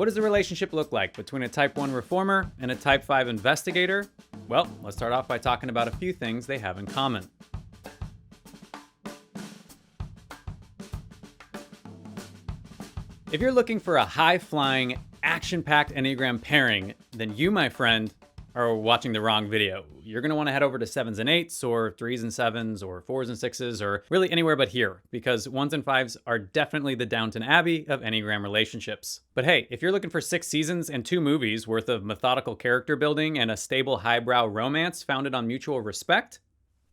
What does the relationship look like between a Type 1 reformer and a Type 5 investigator? Well, let's start off by talking about a few things they have in common. If you're looking for a high-flying, action-packed Enneagram pairing, then you, my friend, are watching the wrong video. You're going to want to head over to 7s and 8s, or 3s and 7s, or 4s and 6s, or really anywhere but here, because 1s and 5s are definitely the Downton Abbey of Enneagram relationships. But hey, if you're looking for 6 seasons and 2 movies worth of methodical character building and a stable highbrow romance founded on mutual respect,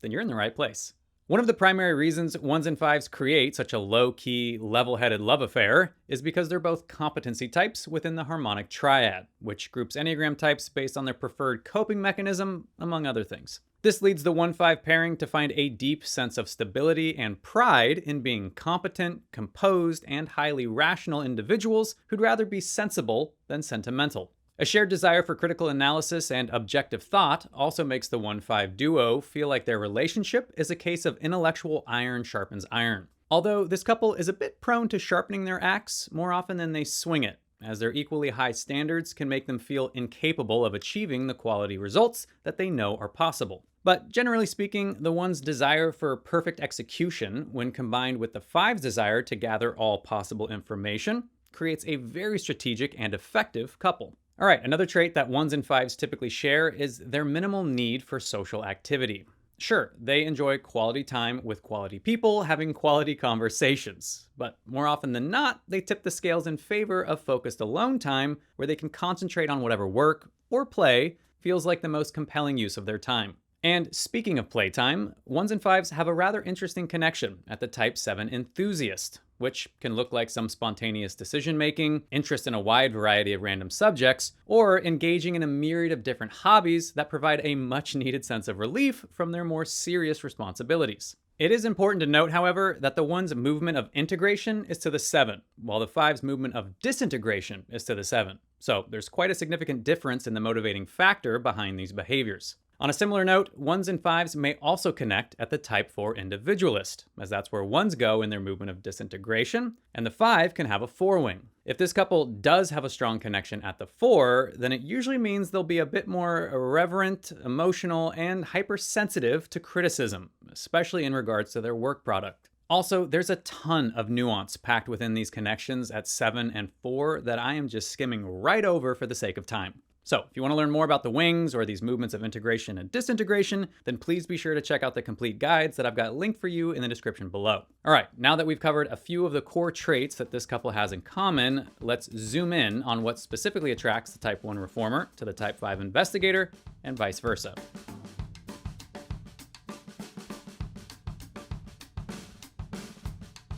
then you're in the right place. One of the primary reasons 1s and 5s create such a low-key, level-headed love affair is because they're both competency types within the harmonic triad, which groups Enneagram types based on their preferred coping mechanism, among other things. This leads the 1-5 pairing to find a deep sense of stability and pride in being competent, composed, and highly rational individuals who'd rather be sensible than sentimental. A shared desire for critical analysis and objective thought also makes the 1-5 duo feel like their relationship is a case of intellectual iron sharpens iron. Although this couple is a bit prone to sharpening their axe more often than they swing it, as their equally high standards can make them feel incapable of achieving the quality results that they know are possible. But generally speaking, the 1's desire for perfect execution, when combined with the 5's desire to gather all possible information, creates a very strategic and effective couple. All right, another trait that 1s and 5s typically share is their minimal need for social activity. Sure, they enjoy quality time with quality people, having quality conversations. But more often than not, they tip the scales in favor of focused alone time where they can concentrate on whatever work or play feels like the most compelling use of their time. And speaking of playtime, 1s and 5s have a rather interesting connection at the Type 7 enthusiast, which can look like some spontaneous decision-making, interest in a wide variety of random subjects, or engaging in a myriad of different hobbies that provide a much-needed sense of relief from their more serious responsibilities. It is important to note, however, that the 1's movement of integration is to the 7, while the 5's movement of disintegration is to the 7. So there's quite a significant difference in the motivating factor behind these behaviors. On a similar note, 1s and 5s may also connect at the Type 4 individualist, as that's where 1s go in their movement of disintegration, and the 5 can have a 4-wing. If this couple does have a strong connection at the 4, then it usually means they'll be a bit more irreverent, emotional, and hypersensitive to criticism, especially in regards to their work product. Also, there's a ton of nuance packed within these connections at 7 and 4 that I am just skimming right over for the sake of time. So if you want to learn more about the wings or these movements of integration and disintegration, then please be sure to check out the complete guides that I've got linked for you in the description below. All right, now that we've covered a few of the core traits that this couple has in common, let's zoom in on what specifically attracts the Type 1 reformer to the Type 5 investigator and vice versa.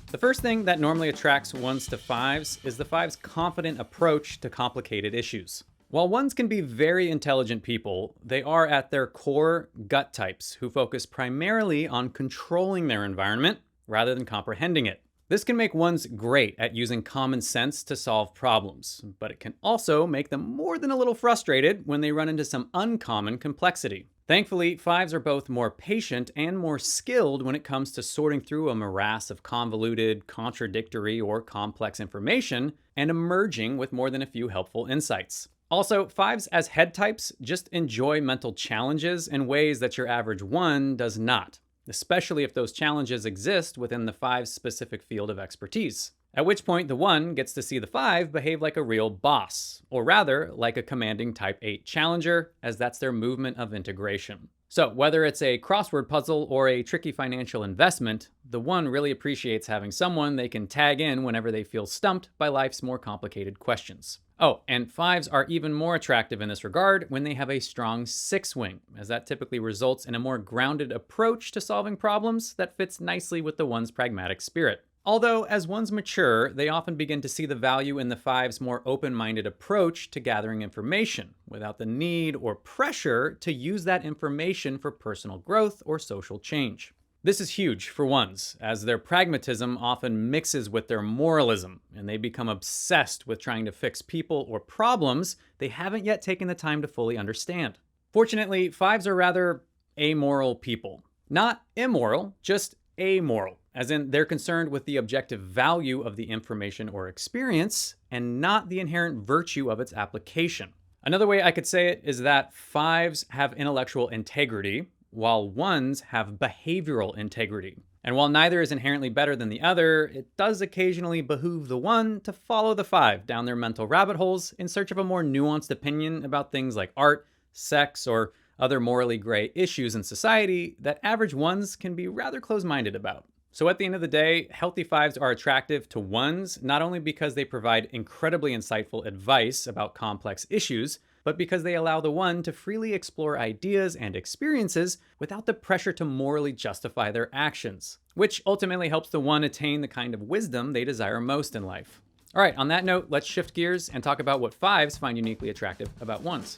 The first thing that normally attracts 1s to 5s is the 5's confident approach to complicated issues. While 1s can be very intelligent people, they are at their core gut types who focus primarily on controlling their environment rather than comprehending it. This can make 1s great at using common sense to solve problems, but it can also make them more than a little frustrated when they run into some uncommon complexity. Thankfully, 5s are both more patient and more skilled when it comes to sorting through a morass of convoluted, contradictory, or complex information and emerging with more than a few helpful insights. Also, 5s as head types just enjoy mental challenges in ways that your average 1 does not, especially if those challenges exist within the 5's specific field of expertise. At which point the 1 gets to see the 5 behave like a real boss, or rather, like a commanding Type 8 challenger, as that's their movement of integration. So whether it's a crossword puzzle or a tricky financial investment, the 1 really appreciates having someone they can tag in whenever they feel stumped by life's more complicated questions. Oh, and 5s are even more attractive in this regard when they have a strong 6-wing, as that typically results in a more grounded approach to solving problems that fits nicely with the 1's pragmatic spirit. Although, as 1s mature, they often begin to see the value in the 5's more open-minded approach to gathering information, without the need or pressure to use that information for personal growth or social change. This is huge for 1s, as their pragmatism often mixes with their moralism, and they become obsessed with trying to fix people or problems they haven't yet taken the time to fully understand. Fortunately, 5s are rather amoral people. Not immoral, just amoral, as in they're concerned with the objective value of the information or experience and not the inherent virtue of its application. Another way I could say it is that 5s have intellectual integrity, while 1s have behavioral integrity. And while neither is inherently better than the other, it does occasionally behoove the 1 to follow the 5 down their mental rabbit holes in search of a more nuanced opinion about things like art, sex, or other morally gray issues in society that average 1s can be rather close-minded about. So at the end of the day, healthy 5s are attractive to 1s not only because they provide incredibly insightful advice about complex issues, but because they allow the 1 to freely explore ideas and experiences without the pressure to morally justify their actions, which ultimately helps the 1 attain the kind of wisdom they desire most in life. All right, on that note, let's shift gears and talk about what 5s find uniquely attractive about 1s.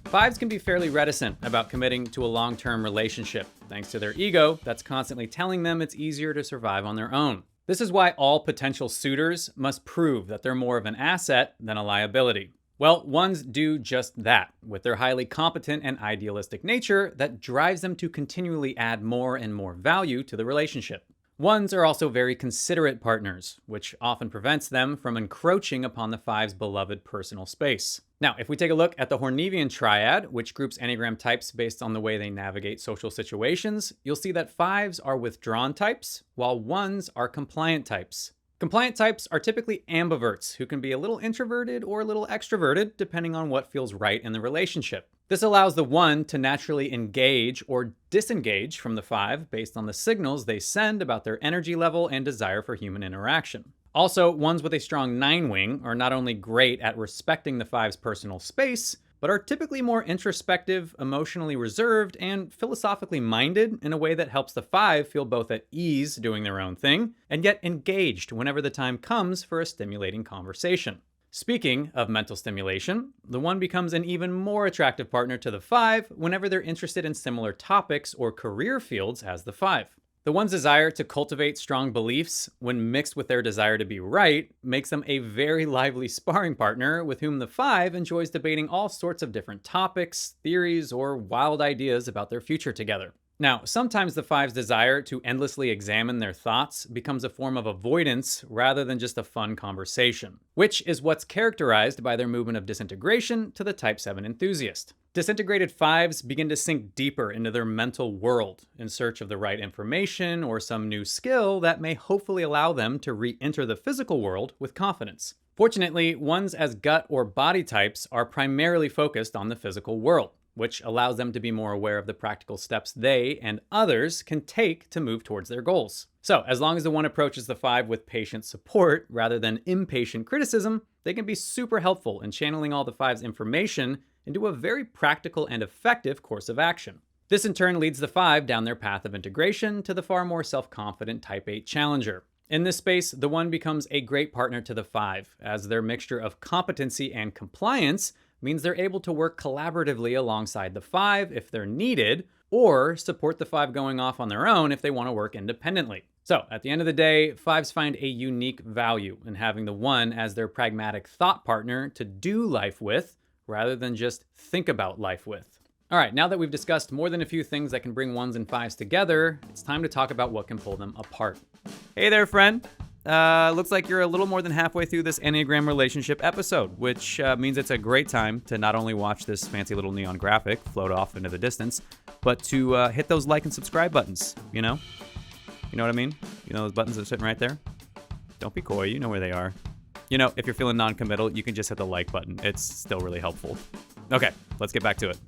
Fives can be fairly reticent about committing to a long-term relationship, thanks to their ego that's constantly telling them it's easier to survive on their own. This is why all potential suitors must prove that they're more of an asset than a liability. Well, 1s do just that, with their highly competent and idealistic nature that drives them to continually add more and more value to the relationship. 1s are also very considerate partners, which often prevents them from encroaching upon the 5's beloved personal space. Now, if we take a look at the Hornevian triad, which groups Enneagram types based on the way they navigate social situations, you'll see that 5s are withdrawn types, while 1s are compliant types. Compliant types are typically ambiverts who can be a little introverted or a little extroverted, depending on what feels right in the relationship. This allows the 1 to naturally engage or disengage from the 5 based on the signals they send about their energy level and desire for human interaction. Also, 1s with a strong 9 wing are not only great at respecting the 5's personal space, but are typically more introspective, emotionally reserved, and philosophically minded in a way that helps the 5 feel both at ease doing their own thing, and yet engaged whenever the time comes for a stimulating conversation. Speaking of mental stimulation, the 1 becomes an even more attractive partner to the 5 whenever they're interested in similar topics or career fields as the 5. The 1's desire to cultivate strong beliefs, when mixed with their desire to be right, makes them a very lively sparring partner with whom the 5 enjoys debating all sorts of different topics, theories, or wild ideas about their future together. Now, sometimes the 5's desire to endlessly examine their thoughts becomes a form of avoidance rather than just a fun conversation, which is what's characterized by their movement of disintegration to the Type 7 enthusiast. Disintegrated 5s begin to sink deeper into their mental world in search of the right information or some new skill that may hopefully allow them to re-enter the physical world with confidence. Fortunately, 1s as gut or body types are primarily focused on the physical world, which allows them to be more aware of the practical steps they and others can take to move towards their goals. So, as long as the 1 approaches the 5 with patient support rather than impatient criticism, they can be super helpful in channeling all the 5's information into a very practical and effective course of action. This in turn leads the 5 down their path of integration to the far more self-confident Type 8 challenger. In this space, the 1 becomes a great partner to the 5, as their mixture of competency and compliance means they're able to work collaboratively alongside the 5 if they're needed, or support the 5 going off on their own if they want to work independently. So, at the end of the day, 5s find a unique value in having the 1 as their pragmatic thought partner to do life with, rather than just think about life with. All right, now that we've discussed more than a few things that can bring 1s and 5s together, it's time to talk about what can pull them apart. Hey there, friend. Looks like you're a little more than halfway through this Enneagram relationship episode, which means it's a great time to not only watch this fancy little neon graphic float off into the distance, but to hit those like and subscribe buttons, you know? You know what I mean? You know those buttons that are sitting right there? Don't be coy, you know where they are. You know, if you're feeling non-committal, you can just hit the like button. It's still really helpful. Okay, let's get back to it.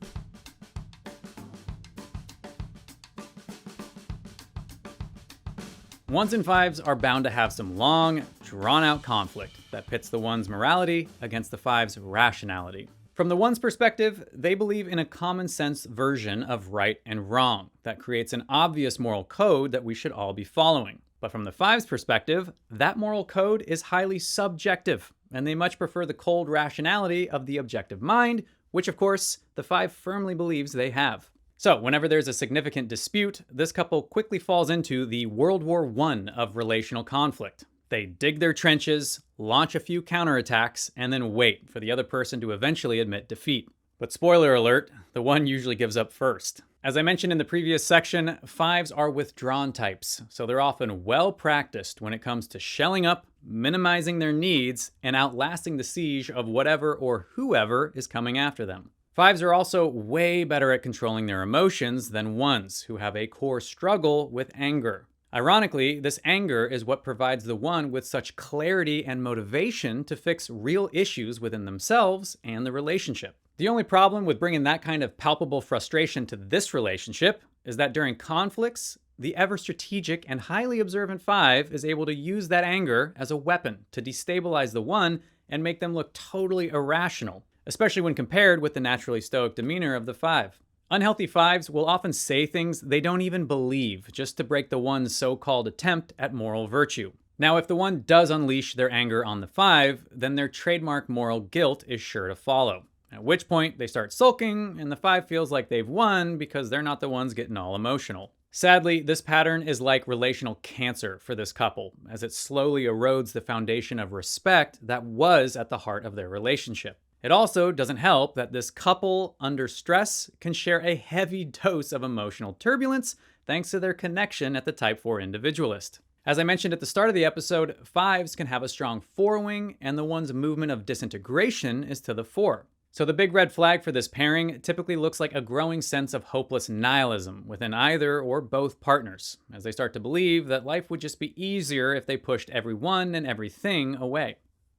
Ones and 5s are bound to have some long, drawn-out conflict that pits the 1's morality against the 5's rationality. From the 1's perspective, they believe in a common-sense version of right and wrong that creates an obvious moral code that we should all be following. But from the 5's perspective, that moral code is highly subjective, and they much prefer the cold rationality of the objective mind, which of course, the 5 firmly believes they have. So whenever there's a significant dispute, this couple quickly falls into the World War I of relational conflict. They dig their trenches, launch a few counterattacks, and then wait for the other person to eventually admit defeat. But spoiler alert, the 1 usually gives up first. As I mentioned in the previous section, 5s are withdrawn types, so they're often well practiced when it comes to shelling up, minimizing their needs, and outlasting the siege of whatever or whoever is coming after them. 5s are also way better at controlling their emotions than 1s, who have a core struggle with anger. Ironically, this anger is what provides the 1 with such clarity and motivation to fix real issues within themselves and the relationship. The only problem with bringing that kind of palpable frustration to this relationship is that during conflicts, the ever-strategic and highly observant 5 is able to use that anger as a weapon to destabilize the 1 and make them look totally irrational, especially when compared with the naturally stoic demeanor of the 5. Unhealthy 5s will often say things they don't even believe just to break the 1's so-called attempt at moral virtue. Now, if the 1 does unleash their anger on the 5, then their trademark moral guilt is sure to follow. At which point, they start sulking, and the 5 feels like they've won because they're not the ones getting all emotional. Sadly, this pattern is like relational cancer for this couple, as it slowly erodes the foundation of respect that was at the heart of their relationship. It also doesn't help that this couple, under stress, can share a heavy dose of emotional turbulence thanks to their connection at the Type 4 individualist. As I mentioned at the start of the episode, 5s can have a strong forewing, and the 1's movement of disintegration is to the fore. So the big red flag for this pairing typically looks like a growing sense of hopeless nihilism within either or both partners, as they start to believe that life would just be easier if they pushed everyone and everything away.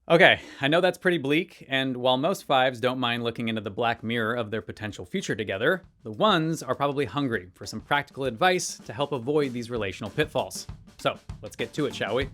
Okay, I know that's pretty bleak, and while most 5s don't mind looking into the black mirror of their potential future together, the 1s are probably hungry for some practical advice to help avoid these relational pitfalls. So let's get to it, shall we?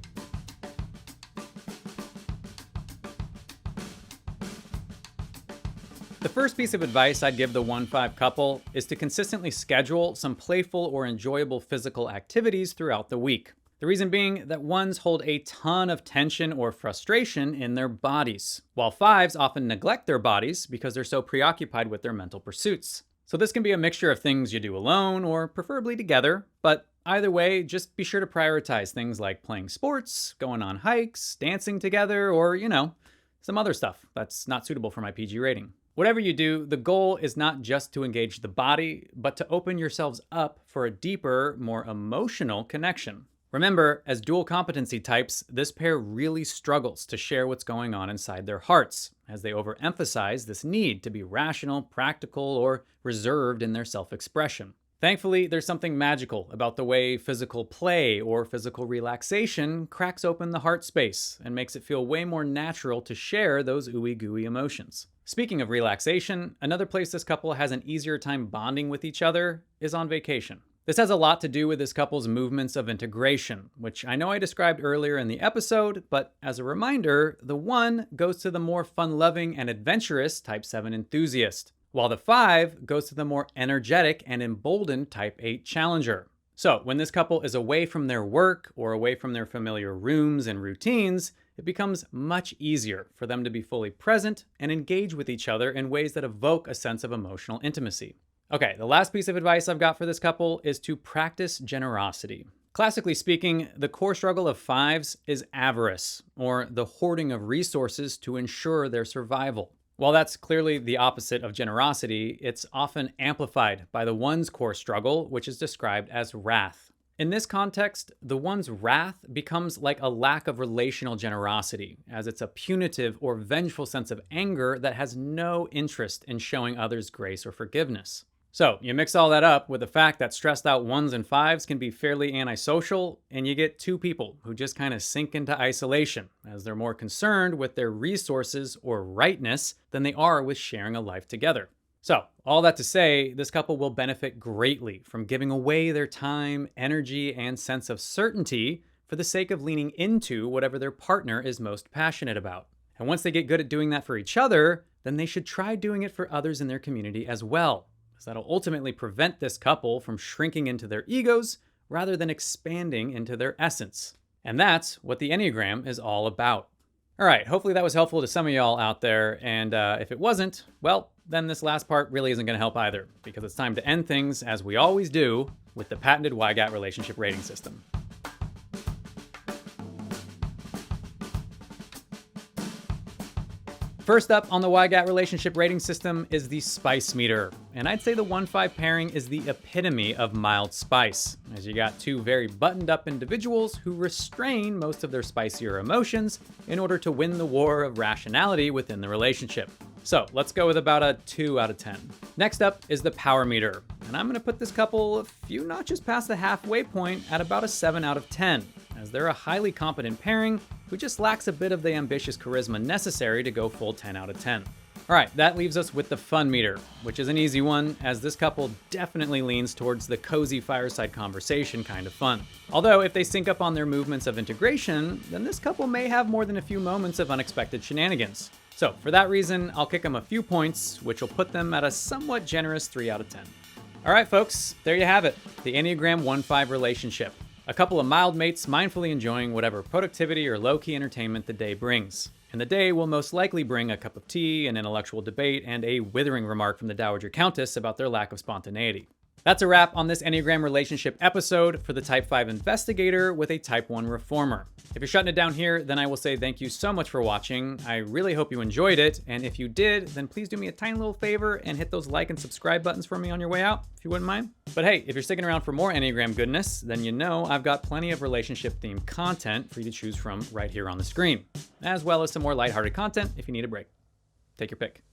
The first piece of advice I'd give the 1-5 couple is to consistently schedule some playful or enjoyable physical activities throughout the week. The reason being that 1s hold a ton of tension or frustration in their bodies, while 5s often neglect their bodies because they're so preoccupied with their mental pursuits. So this can be a mixture of things you do alone or preferably together, but either way, just be sure to prioritize things like playing sports, going on hikes, dancing together, or, some other stuff that's not suitable for my PG rating. Whatever you do, the goal is not just to engage the body, but to open yourselves up for a deeper, more emotional connection. Remember, as dual competency types, this pair really struggles to share what's going on inside their hearts, as they overemphasize this need to be rational, practical, or reserved in their self-expression. Thankfully, there's something magical about the way physical play or physical relaxation cracks open the heart space and makes it feel way more natural to share those ooey-gooey emotions. Speaking of relaxation, another place this couple has an easier time bonding with each other is on vacation. This has a lot to do with this couple's movements of integration, which I know I described earlier in the episode, but as a reminder, the 1 goes to the more fun-loving and adventurous Type 7 enthusiast, while the 5 goes to the more energetic and emboldened Type 8 challenger. So when this couple is away from their work or away from their familiar rooms and routines, it becomes much easier for them to be fully present and engage with each other in ways that evoke a sense of emotional intimacy. Okay, the last piece of advice I've got for this couple is to practice generosity. Classically speaking, the core struggle of 5s is avarice, or the hoarding of resources to ensure their survival. While that's clearly the opposite of generosity, it's often amplified by the 1's core struggle, which is described as wrath. In this context, the 1's wrath becomes like a lack of relational generosity, as it's a punitive or vengeful sense of anger that has no interest in showing others grace or forgiveness. So you mix all that up with the fact that stressed out 1s and 5s can be fairly antisocial, and you get 2 people who just kind of sink into isolation as they're more concerned with their resources or rightness than they are with sharing a life together. So all that to say, this couple will benefit greatly from giving away their time, energy, and sense of certainty for the sake of leaning into whatever their partner is most passionate about. And once they get good at doing that for each other, then they should try doing it for others in their community as well, because that'll ultimately prevent this couple from shrinking into their egos rather than expanding into their essence. And that's what the Enneagram is all about. All right, hopefully that was helpful to some of y'all out there, and if it wasn't, well, then this last part really isn't going to help either, because it's time to end things, as we always do, with the patented YGAT relationship rating system. First up on the YGAT relationship rating system is the spice meter. And I'd say the 1-5 pairing is the epitome of mild spice, as you got two very buttoned up individuals who restrain most of their spicier emotions in order to win the war of rationality within the relationship. So let's go with about a 2 out of 10. Next up is the power meter. And I'm gonna put this couple a few notches past the halfway point at about a 7 out of 10, as they're a highly competent pairing who just lacks a bit of the ambitious charisma necessary to go full 10 out of 10. All right, that leaves us with the fun meter, which is an easy one, as this couple definitely leans towards the cozy fireside conversation kind of fun. Although if they sync up on their movements of integration, then this couple may have more than a few moments of unexpected shenanigans. So for that reason, I'll kick them a few points, which will put them at a somewhat generous 3 out of 10. All right, folks, there you have it, the Enneagram 1-5 relationship. A couple of mild mates mindfully enjoying whatever productivity or low-key entertainment the day brings. And the day will most likely bring a cup of tea, an intellectual debate, and a withering remark from the Dowager Countess about their lack of spontaneity. That's a wrap on this Enneagram relationship episode for the Type 5 Investigator with a Type 1 Reformer. If you're shutting it down here, then I will say thank you so much for watching. I really hope you enjoyed it, and if you did, then please do me a tiny little favor and hit those like and subscribe buttons for me on your way out, if you wouldn't mind. But hey, if you're sticking around for more Enneagram goodness, then you know I've got plenty of relationship-themed content for you to choose from right here on the screen, as well as some more lighthearted content if you need a break. Take your pick.